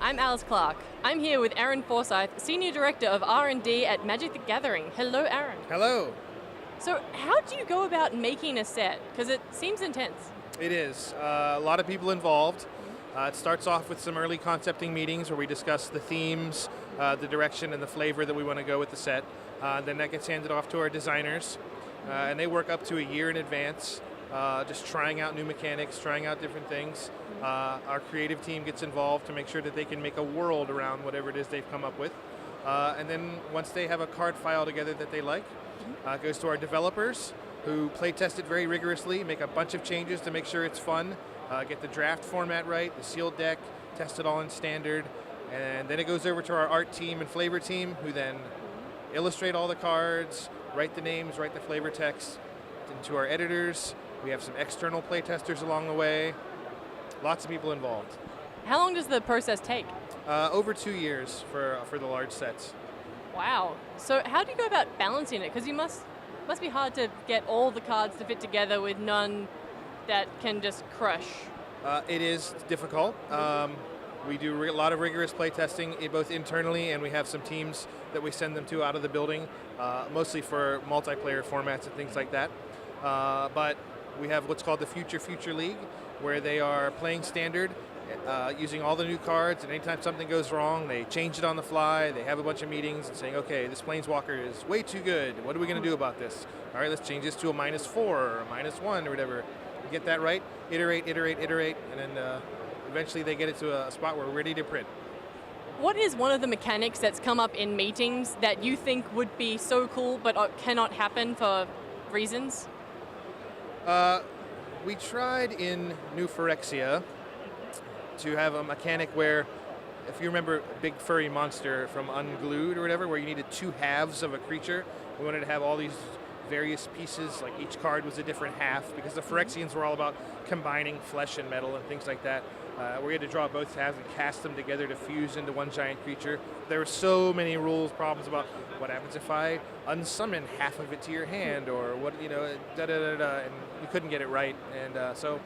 I'm Alice Clarke. I'm here with Aaron Forsythe, Senior Director of R&D at Magic the Gathering. Hello, Aaron. Hello. So how do you go about making a set? Because it seems intense. It is. A lot of people involved. It starts off with some early concepting meetings where we discuss the themes, the direction, and the flavor that we want to go with the set. Then that gets handed off to our designers, and they work up to a year in advance, just trying out new mechanics, trying out different things. Our creative team gets involved to make sure that they can make a world around whatever it is they've come up with. And then once they have a card file together that they like, it goes to our developers who play test it very rigorously, make a bunch of changes to make sure it's fun, get the draft format right, the sealed deck, test it all in standard, and then it goes over to our art team and flavor team who then illustrate all the cards, write the names, write the flavor text, and to our editors. We have some external play testers along the way. Lots of people involved. How long does the process take? Over 2 years for the large sets. Wow. So how do you go about balancing it? Because you must be hard to get all the cards to fit together with none that can just crush. It is difficult. We do a lot of rigorous play testing, both internally, and we have some teams that we send them to out of the building, mostly for multiplayer formats and things like that. But we have what's called the Future League, where they are playing standard, using all the new cards, and anytime something goes wrong, they change it on the fly. They have a bunch of meetings and saying, okay, this Planeswalker is way too good. What are we going to do about this? All right, let's change this to a -4 or a -1 or whatever. We get that right, iterate, and then eventually they get it to a spot where we're ready to print. What is one of the mechanics that's come up in meetings that you think would be so cool but cannot happen for reasons? We tried in New Phyrexia to have a mechanic where, if you remember Big Furry Monster from Unglued or whatever, where you needed 2 halves of a creature, we wanted to have all these various pieces, like each card was a different half, because the Phyrexians were all about combining flesh and metal and things like that. We had to draw both halves and cast them together to fuse into one giant creature. There were so many rules problems about what happens if I unsummon half of it to your hand, or what, and we couldn't get it right, and so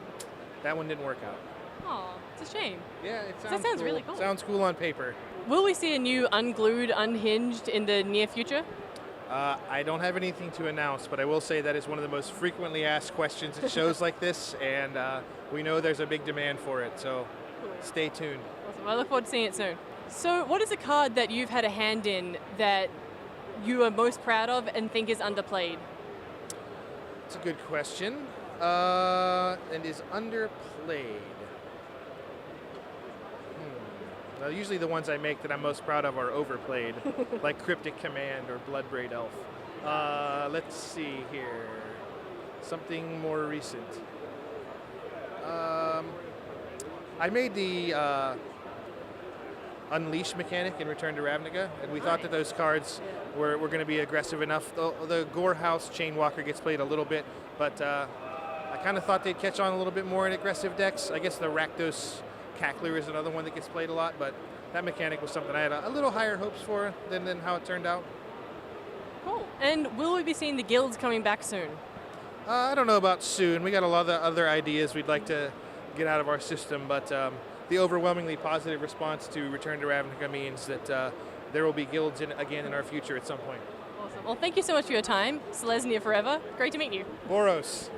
that one didn't work out. Oh, it's a shame. Yeah, it sounds cool. really cool. Sounds cool on paper. Will we see a new Unglued, Unhinged in the near future? I don't have anything to announce, but I will say that is one of the most frequently asked questions at shows like this, and we know there's a big demand for it, so stay tuned. Awesome. I look forward to seeing it soon. So what is a card that you've had a hand in that you are most proud of and think is underplayed? It's a good question, and is underplayed. Usually the ones I make that I'm most proud of are overplayed, like Cryptic Command or Bloodbraid Elf. Let's see here. Something more recent. I made the Unleash mechanic in Return to Ravnica, and we thought that those cards were going to be aggressive enough. The Gorehouse Chainwalker gets played a little bit, but I kind of thought they'd catch on a little bit more in aggressive decks. I guess the Rakdos Cackler is another one that gets played a lot, but that mechanic was something I had a little higher hopes for than how it turned out. Cool. And will we be seeing the guilds coming back soon? I don't know about soon. We got a lot of other ideas we'd like to get out of our system, but the overwhelmingly positive response to Return to Ravnica means that there will be guilds again in our future at some point. Awesome. Well, thank you so much for your time. Selesnya forever. Great to meet you. Boros.